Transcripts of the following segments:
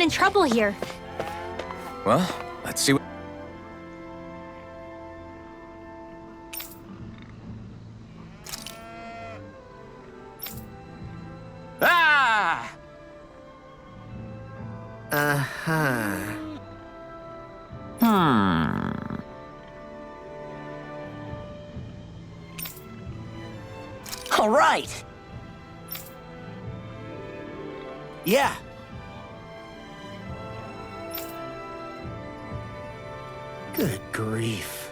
in trouble here. Well, let's see what... Ah! Uh-huh. All right. Yeah. Good grief.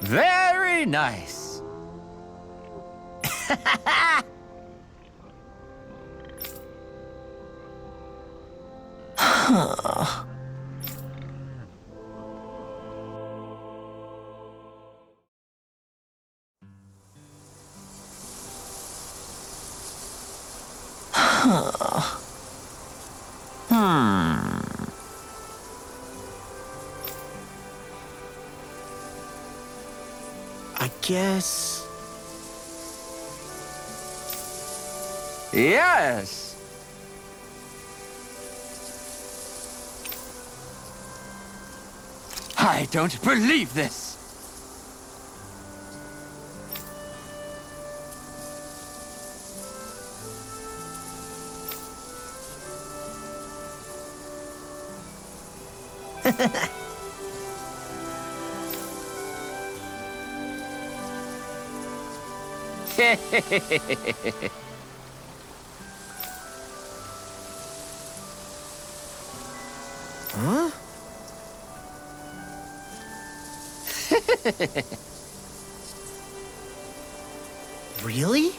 Very nice. I guess... Yes. I don't believe this. Huh? Really?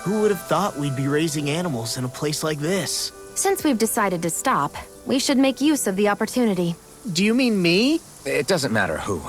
Who would have thought we'd be raising animals in a place like this? Since we've decided to stop, we should make use of the opportunity. Do you mean me? It doesn't matter who.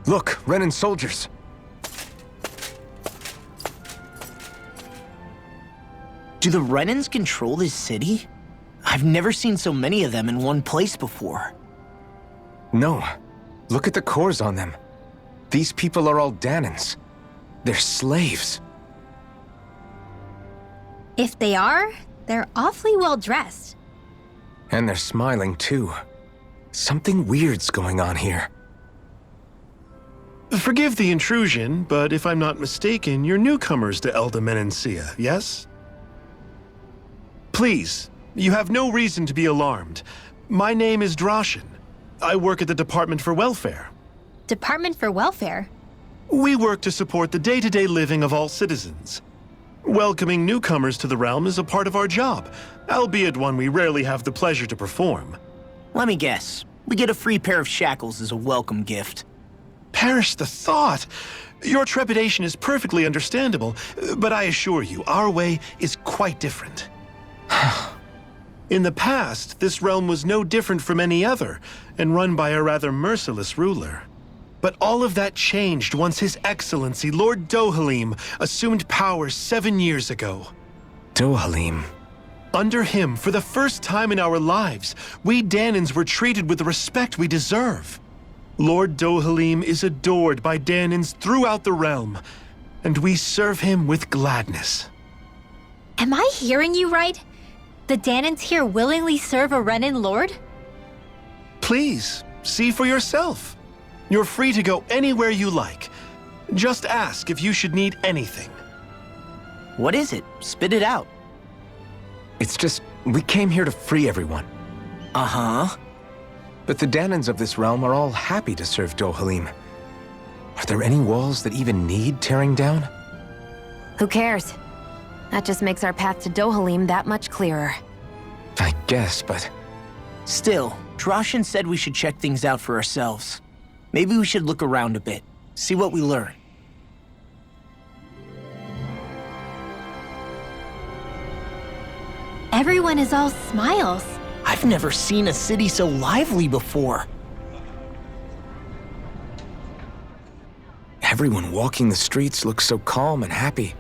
Look, Renan soldiers. Do the Renans control this city? I've never seen so many of them in one place before. No. Look at the cores on them. These people are all Danans. They're slaves. If they are, they're awfully well dressed. And they're smiling, too. Something weird's going on here. Forgive the intrusion, but if I'm not mistaken, you're newcomers to Elda Menancia, yes? Please, you have no reason to be alarmed. My name is Drashin. I work at the Department for Welfare. Department for Welfare? We work to support the day-to-day living of all citizens. Welcoming newcomers to the realm is a part of our job, albeit one we rarely have the pleasure to perform. Let me guess. We get a free pair of shackles as a welcome gift. Perish the thought! Your trepidation is perfectly understandable, but I assure you, our way is quite different. In the past, this realm was no different from any other, and run by a rather merciless ruler. But all of that changed once His Excellency, Lord Dohalim, assumed power 7 years ago. Dohalim. Under him, for the first time in our lives, we Danans were treated with the respect we deserve. Lord Dohalim is adored by Danans throughout the realm, and we serve him with gladness. Am I hearing you right? The Danans here willingly serve a Renan lord? Please, see for yourself. You're free to go anywhere you like. Just ask if you should need anything. What is it? Spit it out. It's just, we came here to free everyone. Uh-huh. But the Danans of this realm are all happy to serve Dohalim. Are there any walls that even need tearing down? Who cares? That just makes our path to Dohalim that much clearer. I guess, but... Still, Drashin said we should check things out for ourselves. Maybe we should look around a bit, see what we learn. Everyone is all smiles. I've never seen a city so lively before. Everyone walking the streets looks so calm and happy.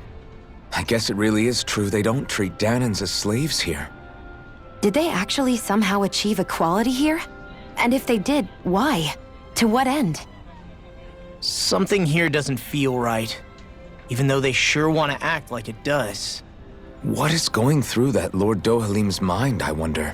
I guess it really is true they don't treat Danans as slaves here. Did they actually somehow achieve equality here? And if they did, why? To what end? Something here doesn't feel right, even though they sure want to act like it does. What is going through that Lord Dohalim's mind, I wonder?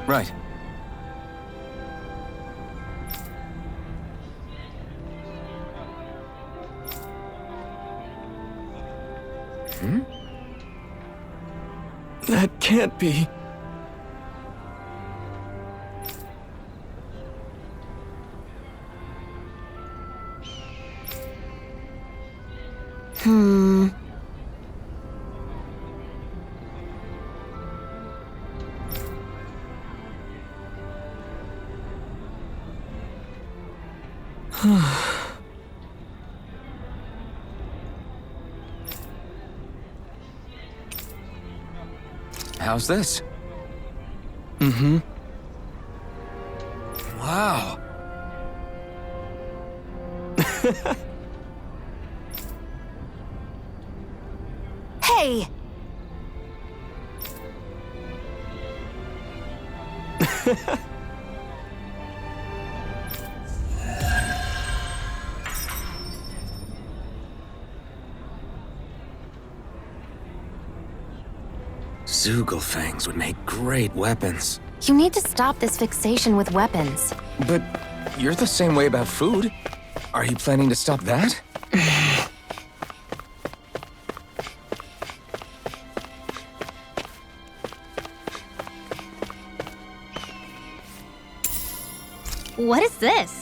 Right. That can't be. How's this? Wow. Hey! Zugelfangs would make great weapons. You need to stop this fixation with weapons. But you're the same way about food. Are you planning to stop that? What is this?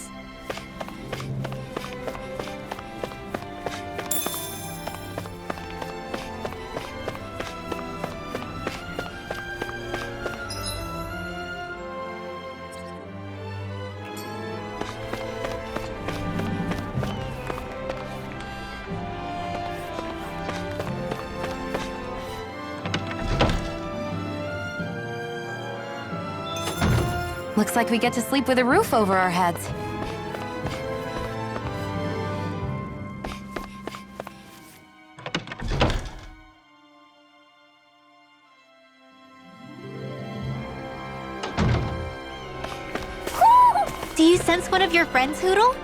Looks like we get to sleep with a roof over our heads. Do you sense one of your friends, Hootle?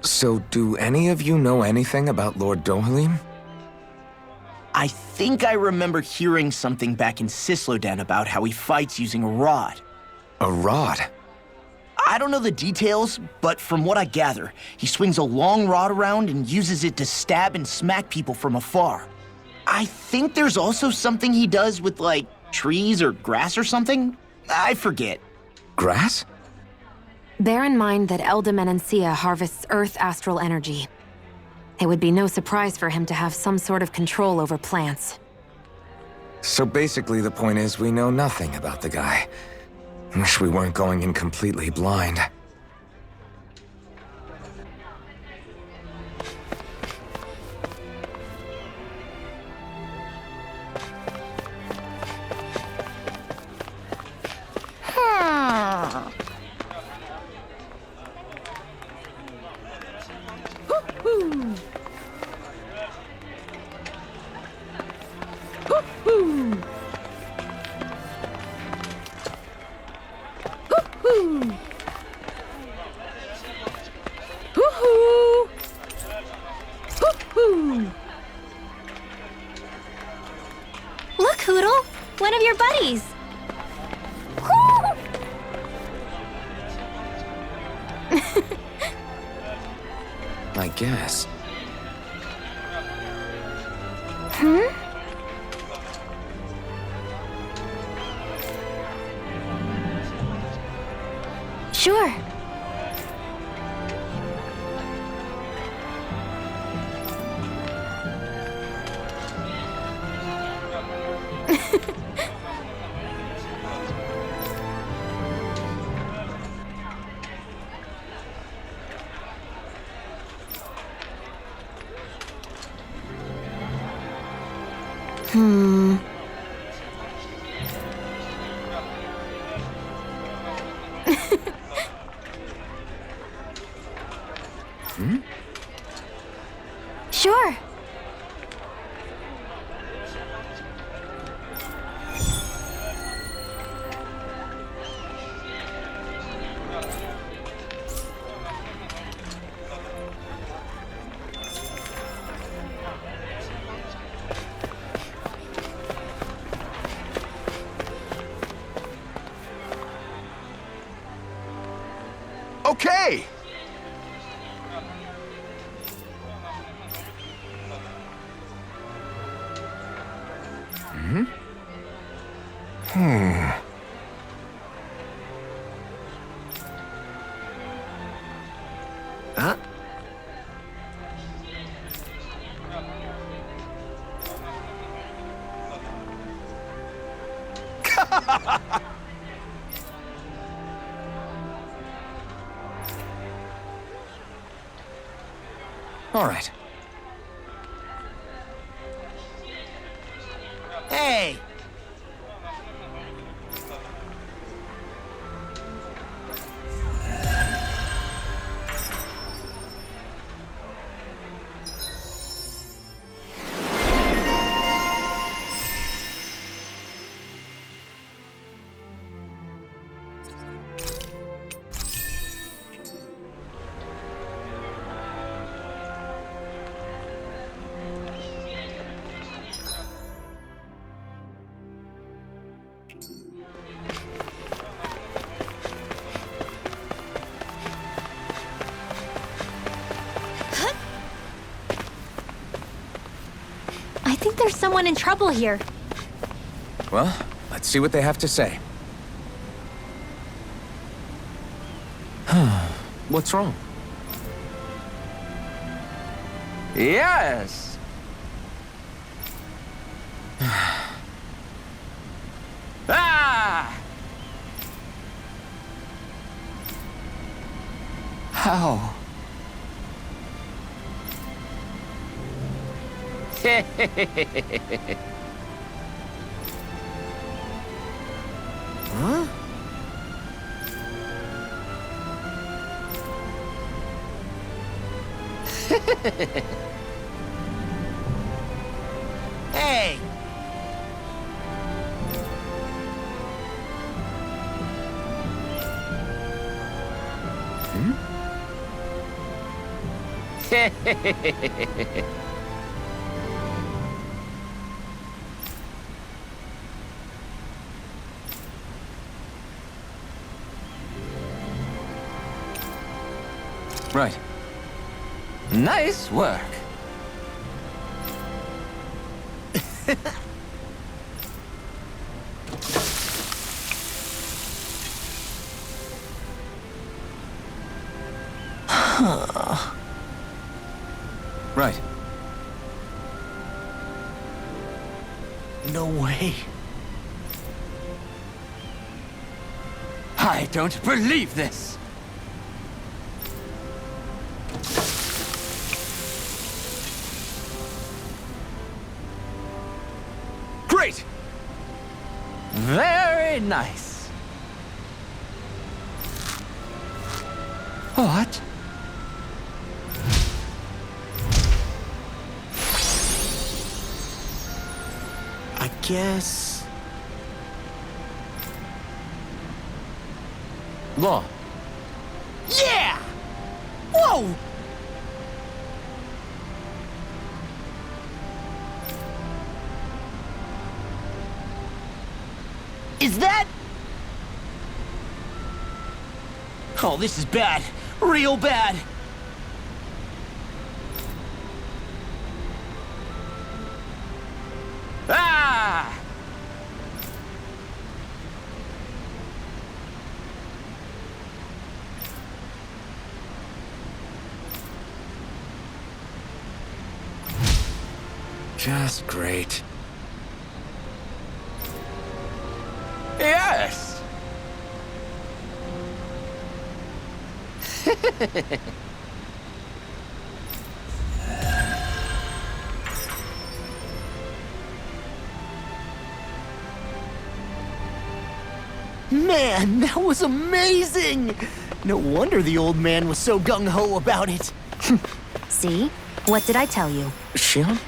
So, do any of you know anything about Lord Dohalim? I think I remember hearing something back in Sislodan about how he fights using a rod. A rod? I don't know the details, but from what I gather, he swings a long rod around and uses it to stab and smack people from afar. I think there's also something he does with, like, trees or grass or something? I forget. Grass? Bear in mind that Elda harvests Earth astral energy. It would be no surprise for him to have some sort of control over plants. So basically the point is we know nothing about the guy. Wish we weren't going in completely blind. Look, Hootle! One of your buddies! I guess. Sure. Sure. Okay! Huh? All right. Hey! I think there's someone in trouble here. Well, let's see what they have to say. What's wrong? Yes. Ah! How? Huh? Hey! Right. Nice work. Right. No way. I don't believe this. Great! Very nice. What? I guess... Law. Yeah! Whoa! Is that... Oh, this is bad. Real bad. Ah! Just great. Yes! Man, that was amazing! No wonder the old man was so gung-ho about it. See? What did I tell you? Shion,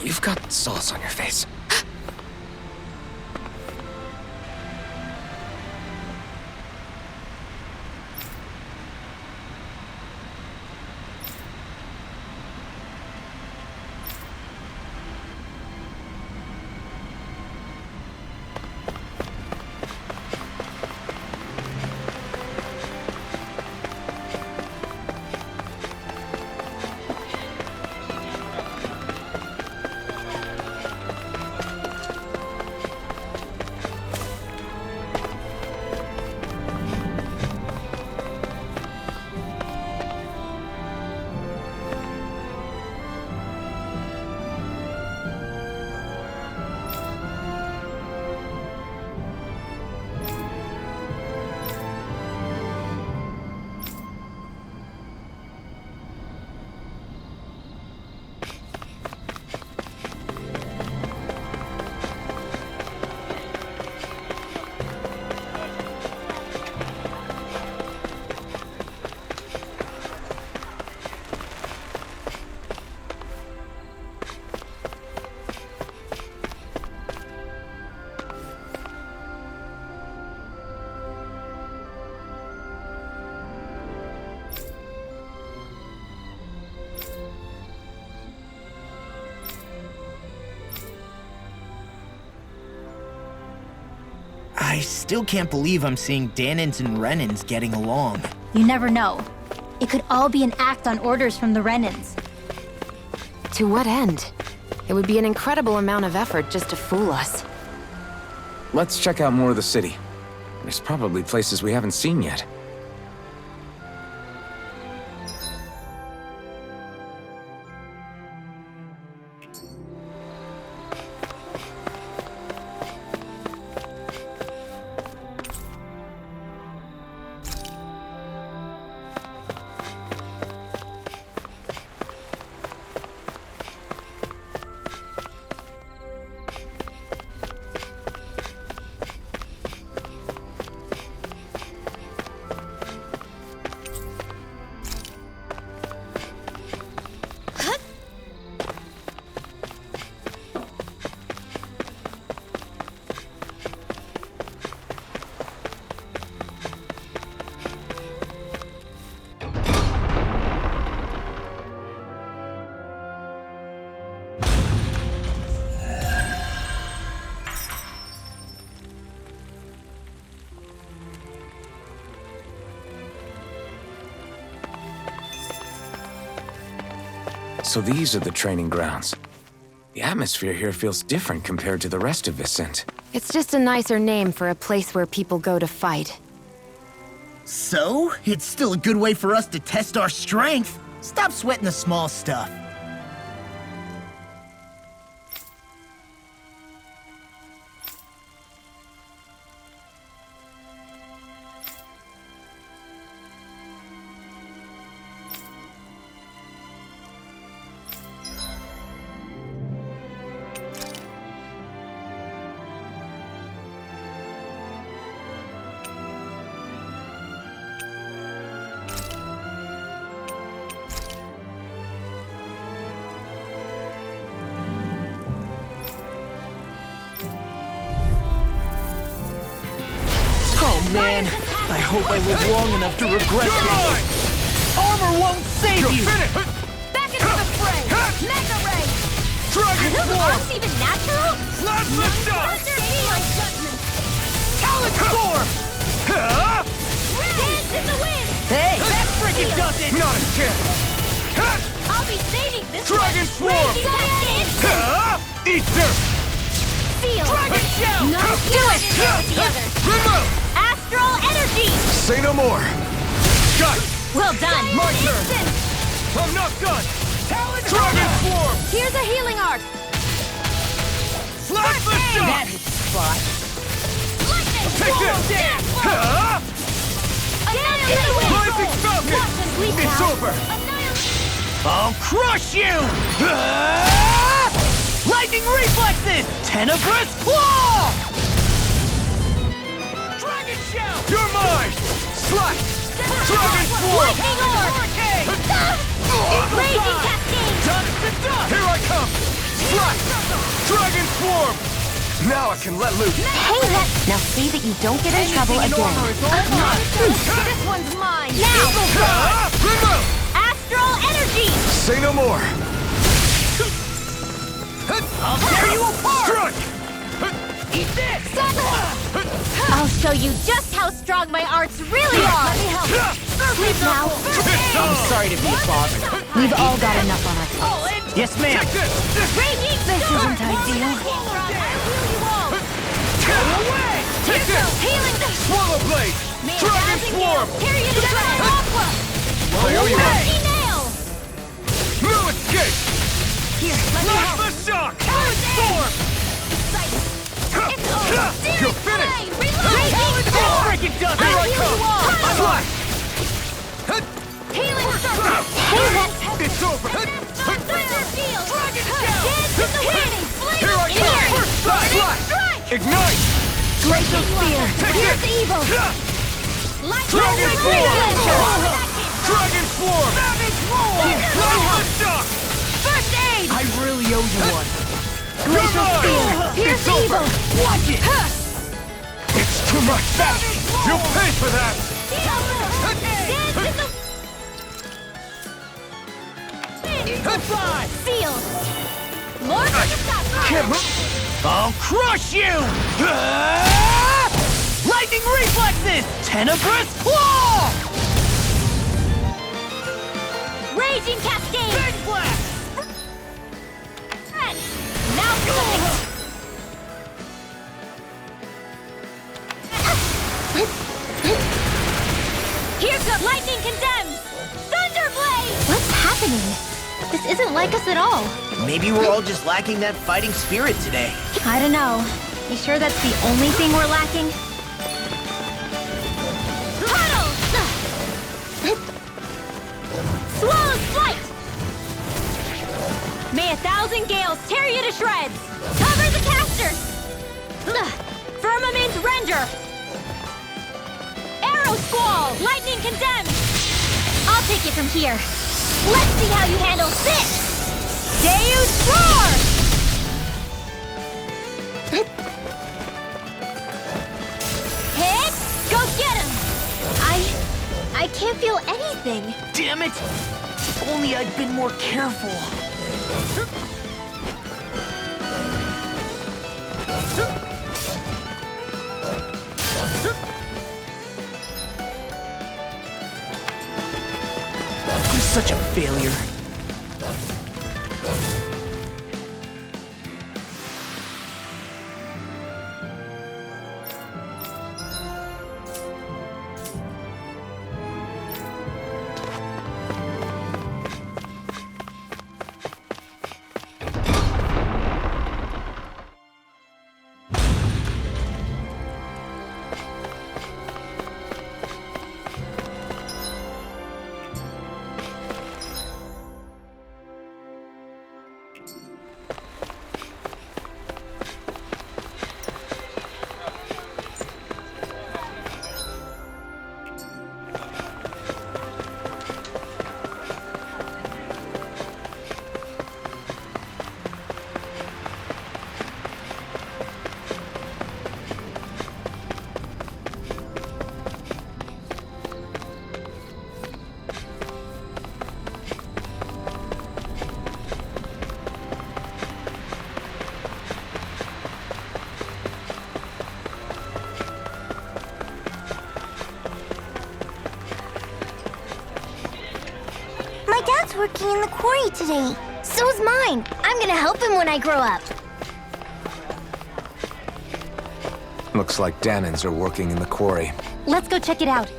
you've got sauce on your face. I still can't believe I'm seeing Danins and Renins getting along. You never know. It could all be an act on orders from the Renins. To what end? It would be an incredible amount of effort just to fool us. Let's check out more of the city. There's probably places we haven't seen yet. So these are the training grounds. The atmosphere here feels different compared to the rest of Vicent. It's just a nicer name for a place where people go to fight. So, it's still a good way for us to test our strength. Stop sweating the small stuff. Man, I hope I live long enough to regret this. Armor won't save you! Back into the fray! Mega Ray! Dragon Are those Swarm! arms even natural? Let's lift up! Talent Storm! Dance in the wind! Hey, that freaking does it! Not a chance! I'll be saving this Dragon one! Swarm! Raging Cascade! Eat dirt! Seal! Dragon Shell! No, do it! With the other! Remove! Astral Energy! Say no more! Got it! Well done! My turn! I'm not done! Dragon Swarm! Here's a healing art! Flash the shot! That hits the spot. Lightning! Take this! Annihilate! Rising Falcon! It's over! I'll crush you! Lightning reflexes! Tenebrous claw! Dragon Shell! You're mine! Slash! Dragon Swarm! Lightning Orb! Raging Cascade! Done! Here I come! Slash! Dragon Swarm! Now I can let loose! Hey, now see that you don't get in trouble again. This one's mine! Now! Remove! Astral Energy! Say no more! I'll tear you apart! Strike! Eat this! I'll show you just how strong my arts really are! Let me help! Sleep now! I'm sorry to be a bother. We've all got enough on our plates. Yes, ma'am. Raging This Storm! isn't ideal. Go away! Take this! Healing the Swallow Blade! Dragon Swarm! Period General Aqua! I owe you one. Mighty Nail! No escape! Here, let me Flash help! the shock! Storm! It's over! You're finished! Raging Storm! Freaking does Here I it! come! Slash! Healing Circle! Healing! It's over! Thunder Field! Dragon Shell! Dance in the wind! Here I come! First slash! Ignite! Glacial Spear! Take Here's it! evil! Dragon Swarm! Dragon Swarm! Savage Roar! Flash the shock! First aid! I really owe you one. Glacial Spear! Here's It's over! evil! Watch it! It's too much! You'll pay for that! Dance in the Sealed! More Can't move! I'll crush you! Lightning reflexes! Tenebrous claw! Raging Cascade! Big blast! Red! This isn't like us at all. Maybe we're all just lacking that fighting spirit today. I don't know. You sure that's the only thing we're lacking? Huddle! Swallow's flight! May 1,000 gales tear you to shreds! Cover the casters! Firmament render! Arrow squall! Lightning condemned! I'll take it from here. Let's see how you handle this! Deus roar! Hit! Go get him! I can't feel anything. Damn it! If only I'd been more careful. I'm such a failure. My dad's working in the quarry today. So's mine. I'm gonna help him when I grow up. Looks like Danans are working in the quarry. Let's go check it out.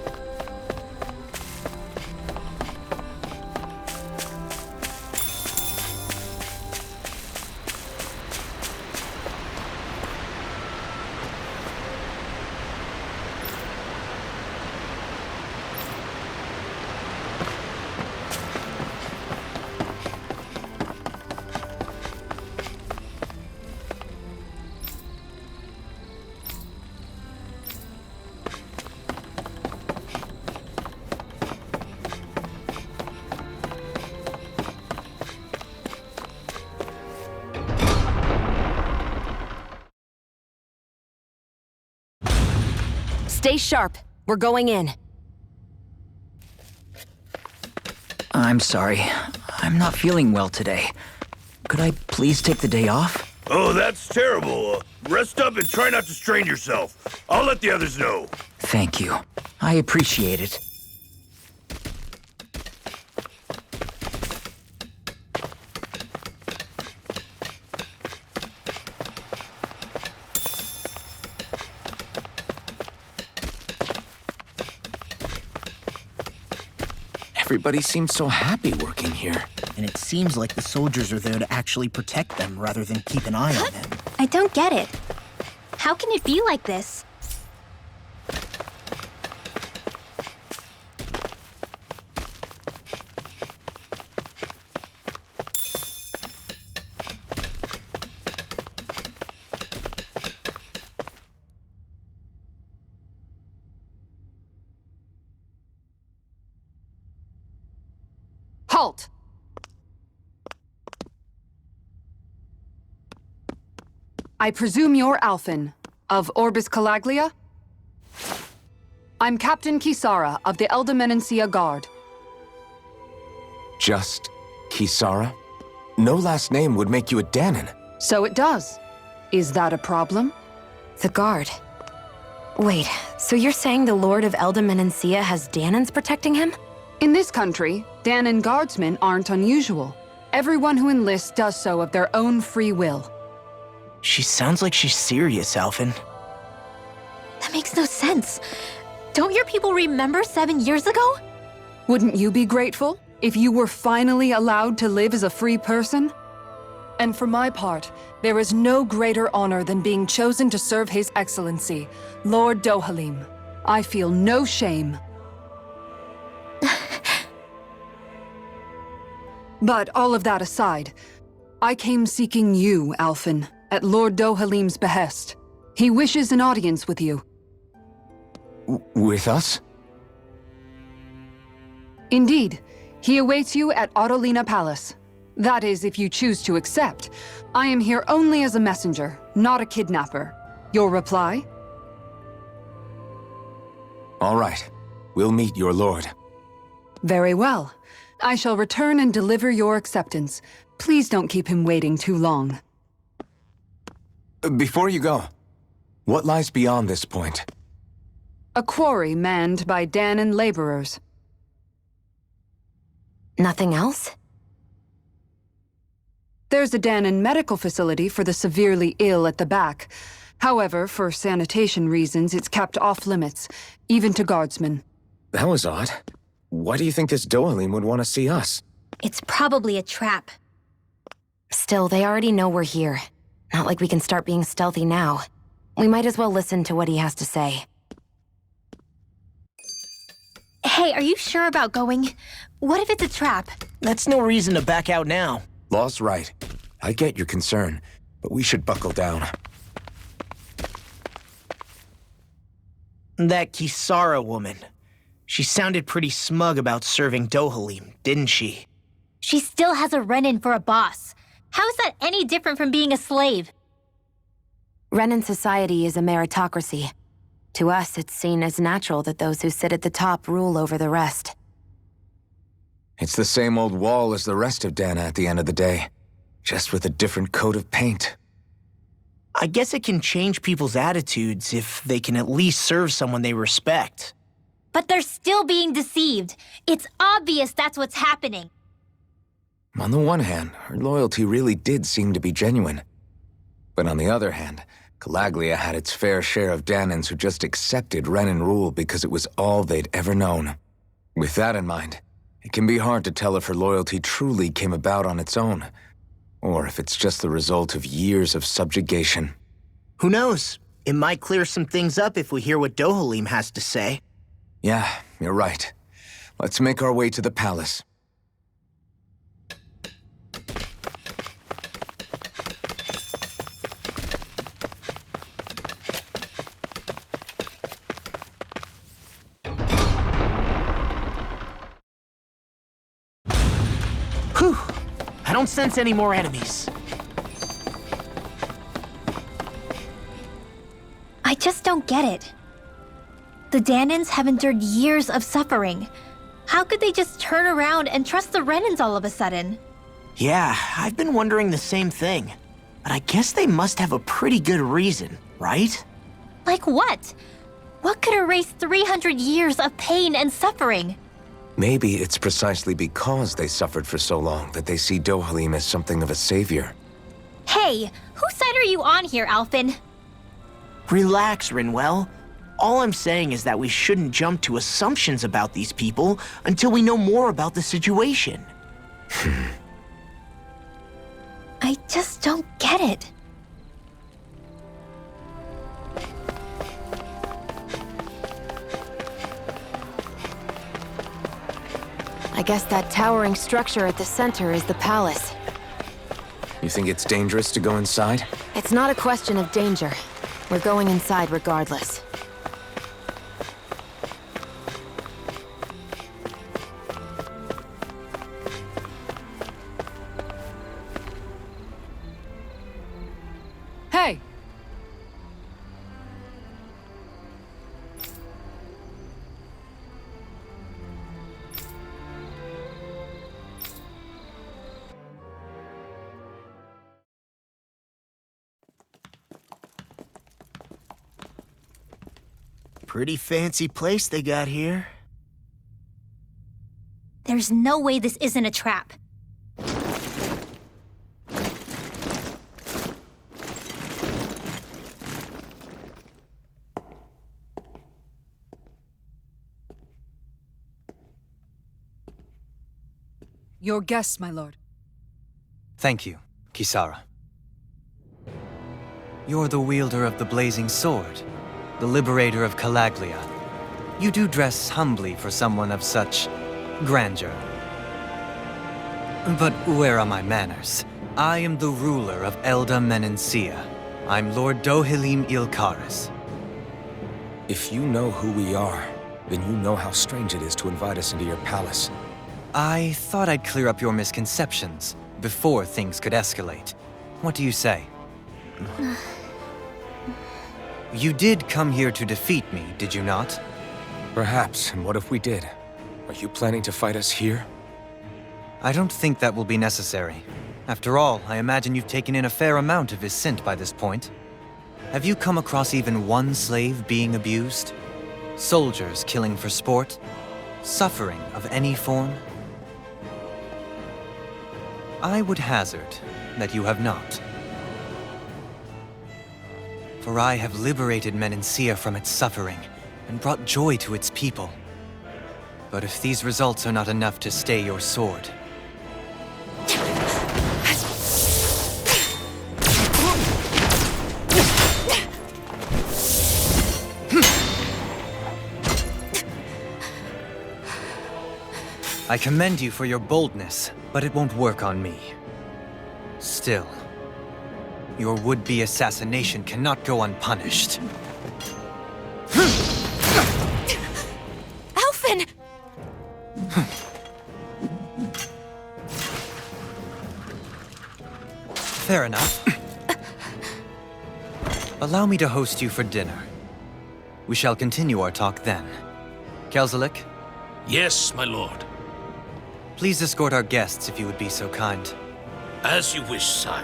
Stay sharp. We're going in. I'm sorry. I'm not feeling well today. Could I please take the day off? Oh, that's terrible. Rest up and try not to strain yourself. I'll let the others know. Thank you. I appreciate it. Everybody seems so happy working here. And it seems like the soldiers are there to actually protect them rather than keep an eye on them. I don't get it. How can it be like this? Halt! I presume you're Alphen, of Orbis Calaglia? I'm Captain Kisara of the Elda Guard. Just Kisara? No last name would make you a Danan. So it does. Is that a problem? The Guard. Wait, so you're saying the Lord of Elda Menancia has Danans protecting him? In this country, Danan guardsmen aren't unusual. Everyone who enlists does so of their own free will. She sounds like she's serious, Alphen. That makes no sense. Don't your people remember 7 years ago? Wouldn't you be grateful If you were finally allowed to live as a free person? And for my part, there is no greater honor than being chosen to serve His Excellency, Lord Dohalim. I feel no shame. But all of that aside, I came seeking you, Alphen, at Lord Dohalim's behest. He wishes an audience with you. With us? Indeed. He awaits you at Autolina Palace. That is, if you choose to accept. I am here only as a messenger, not a kidnapper. Your reply? All right. We'll meet your lord. Very well. I shall return and deliver your acceptance. Please don't keep him waiting too long. Before you go, what lies beyond this point? A quarry manned by Dahnan laborers. Nothing else? There's a Dahnan medical facility for the severely ill at the back. However, for sanitation reasons, it's kept off limits, even to guardsmen. That was odd. Why do you think this Dohalim would want to see us? It's probably a trap. Still, they already know we're here. Not like we can start being stealthy now. We might as well listen to what he has to say. Hey, are you sure about going? What if it's a trap? That's no reason to back out now. Law's right. I get your concern, but we should buckle down. That Kisara woman. She sounded pretty smug about serving Dohalim, didn't she? She still has a Renan for a boss. How is that any different from being a slave? Renan society is a meritocracy. To us, it's seen as natural that those who sit at the top rule over the rest. It's the same old wall as the rest of Dahna at the end of the day, just with a different coat of paint. I guess it can change people's attitudes if they can at least serve someone they respect. But they're still being deceived. It's obvious that's what's happening. On the one hand, her loyalty really did seem to be genuine. But on the other hand, Calaglia had its fair share of Dahnans who just accepted Renan rule because it was all they'd ever known. With that in mind, it can be hard to tell if her loyalty truly came about on its own, or if it's just the result of years of subjugation. Who knows? It might clear some things up if we hear what Dohalim has to say. Yeah, you're right. Let's make our way to the palace. Whew! I don't sense any more enemies. I just don't get it. The Dahnans have endured years of suffering. How could they just turn around and trust the Renans all of a sudden? Yeah, I've been wondering the same thing. But I guess they must have a pretty good reason, right? Like what? What could erase 300 years of pain and suffering? Maybe it's precisely because they suffered for so long that they see Dohalim as something of a savior. Hey, whose side are you on here, Alphen? Relax, Rinwell. All I'm saying is that we shouldn't jump to assumptions about these people until we know more about the situation. I just don't get it. I guess that towering structure at the center is the palace. You think it's dangerous to go inside? It's not a question of danger. We're going inside regardless. Hey! Pretty fancy place they got here. There's no way this isn't a trap. Your guests, my lord. Thank you, Kisara. You're the wielder of the blazing sword, the liberator of Calaglia. You do dress humbly for someone of such grandeur. But where are my manners? I am the ruler of Elda Menencia. I'm Lord Dohalim Ilkaris. If you know who we are, then you know how strange it is to invite us into your palace. I thought I'd clear up your misconceptions before things could escalate. What do you say? You did come here to defeat me, did you not? Perhaps, and what if we did? Are you planning to fight us here? I don't think that will be necessary. After all, I imagine you've taken in a fair amount of his scent by this point. Have you come across even one slave being abused? Soldiers killing for sport? Suffering of any form? I would hazard that you have not. For I have liberated Menencia from its suffering and brought joy to its people. But if these results are not enough to stay your sword, I commend you for your boldness, but it won't work on me. Still, your would-be assassination cannot go unpunished. Alphen! Fair enough. Allow me to host you for dinner. We shall continue our talk then. Kelzelik, Yes, my lord. please escort our guests if you would be so kind. As you wish, sire.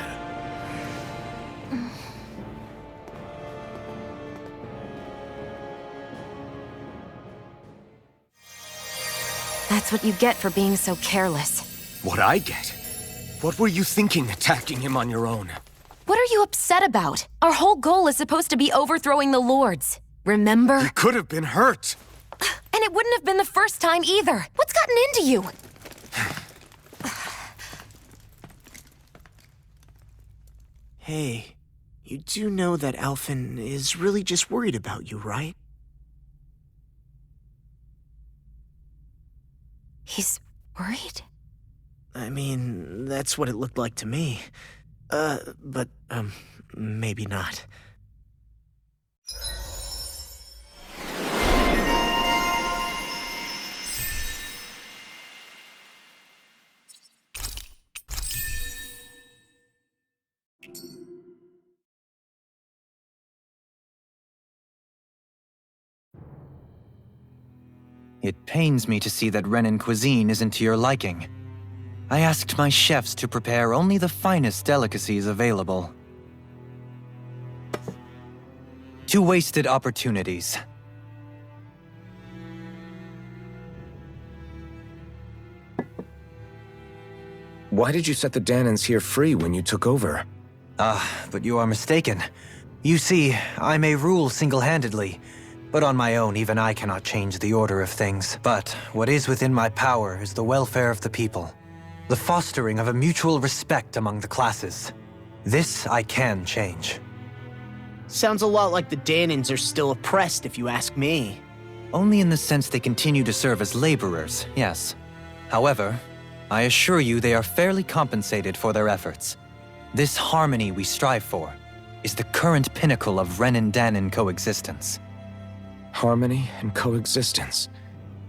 That's what you get for being so careless. What I get? What were you thinking attacking him on your own? What are you upset about? Our whole goal is supposed to be overthrowing the Lords. Remember? He could have been hurt. And it wouldn't have been the first time either. What's gotten into you? Hey, you do know that Alphen is really just worried about you, right? He's worried? I mean, that's what it looked like to me. But maybe not. It pains me to see that Renan cuisine isn't to your liking. I asked my chefs to prepare only the finest delicacies available. 2 wasted opportunities. Why did you set the Danans here free when you took over? But you are mistaken. You see, I may rule single-handedly, but on my own, even I cannot change the order of things. But what is within my power is the welfare of the people. The fostering of a mutual respect among the classes. This I can change. Sounds a lot like the Danans are still oppressed, if you ask me. Only in the sense they continue to serve as laborers, yes. However, I assure you they are fairly compensated for their efforts. This harmony we strive for is the current pinnacle of Renan-Danan coexistence. Harmony and coexistence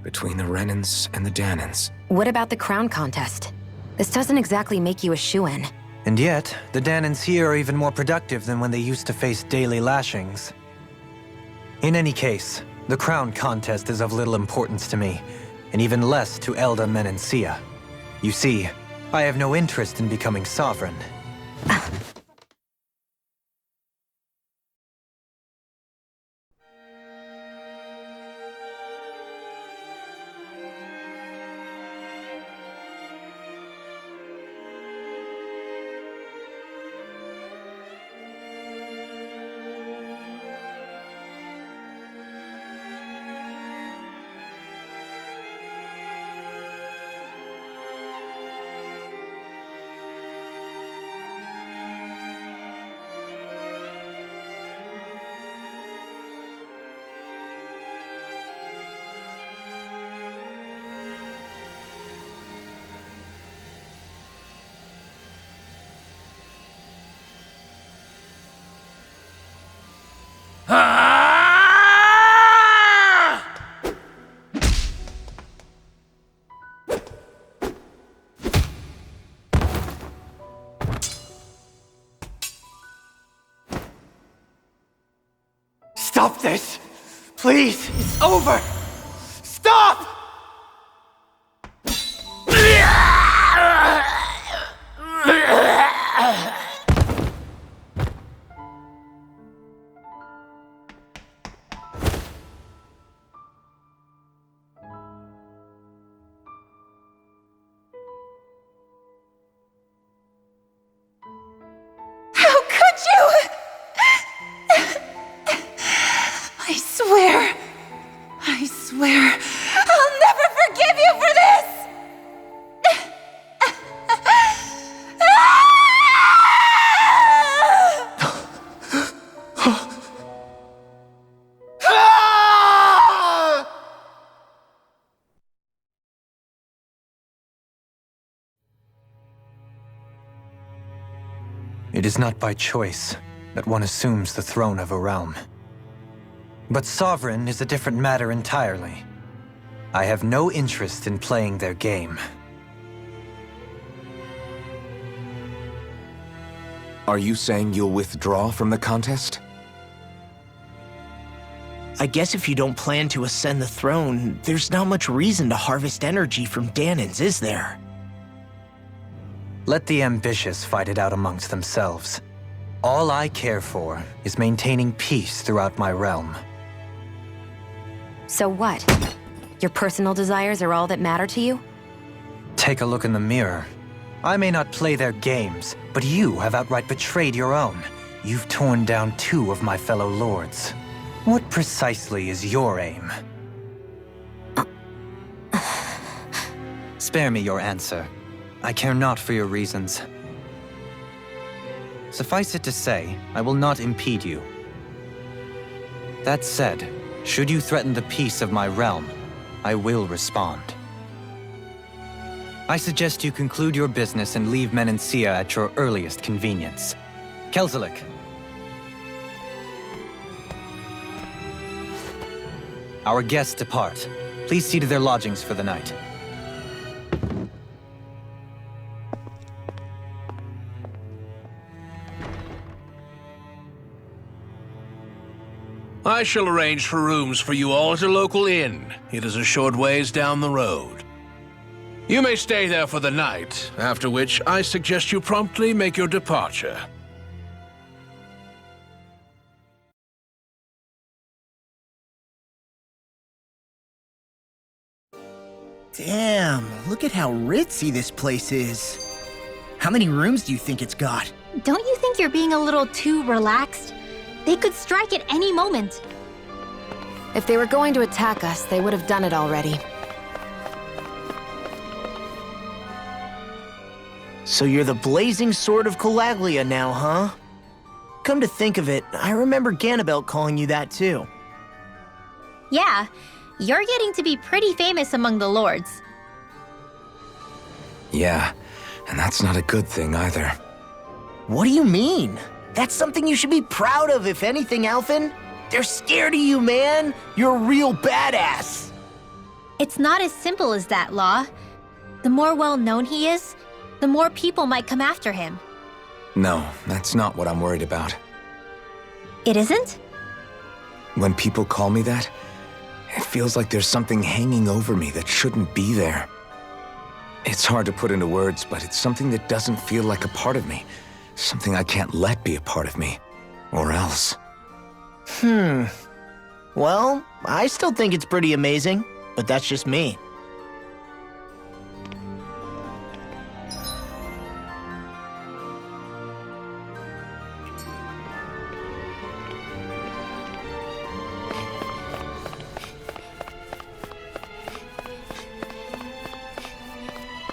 between the Renans and the Danans. What about the crown contest? This doesn't exactly make you a shoo-in. And yet, the Danans here are even more productive than when they used to face daily lashings. In any case, the crown contest is of little importance to me, and even less to Elda Menencia. You see, I have no interest in becoming sovereign. Stop this! Please! It's over! Stop! How could you? I swear, I'll never forgive you for this! It is not by choice that one assumes the throne of a realm. But sovereign is a different matter entirely. I have no interest in playing their game. Are you saying you'll withdraw from the contest? I guess if you don't plan to ascend the throne, there's not much reason to harvest energy from Dahnans, is there? Let the ambitious fight it out amongst themselves. All I care for is maintaining peace throughout my realm. So what? Your personal desires are all that matter to you? Take a look in the mirror. I may not play their games, but you have outright betrayed your own. You've torn down 2 of my fellow lords. What precisely is your aim? Spare me your answer. I care not for your reasons. Suffice it to say, I will not impede you. That said, should you threaten the peace of my realm, I will respond. I suggest you conclude your business and leave Menancia at your earliest convenience. Kelzelik. Our guests depart. Please see to their lodgings for the night. I shall arrange for rooms for you all at a local inn. It is a short ways down the road. You may stay there for the night, after which I suggest you promptly make your departure. Damn, look at how ritzy this place is. How many rooms do you think it's got? Don't you think you're being a little too relaxed? They could strike at any moment. If they were going to attack us, they would have done it already. So you're the blazing sword of Calaglia now, huh? Come to think of it, I remember Ganabelt calling you that too. Yeah, you're getting to be pretty famous among the lords. Yeah, and that's not a good thing either. What do you mean? That's something you should be proud of, if anything, Alphen. They're scared of you, man. You're a real badass. It's not as simple as that, Law. The more well-known he is, the more people might come after him. No, that's not what I'm worried about. It isn't? When people call me that, it feels like there's something hanging over me that shouldn't be there. It's hard to put into words, but it's something that doesn't feel like a part of me. Something I can't let be a part of me. Or else. Well, I still think it's pretty amazing, but that's just me.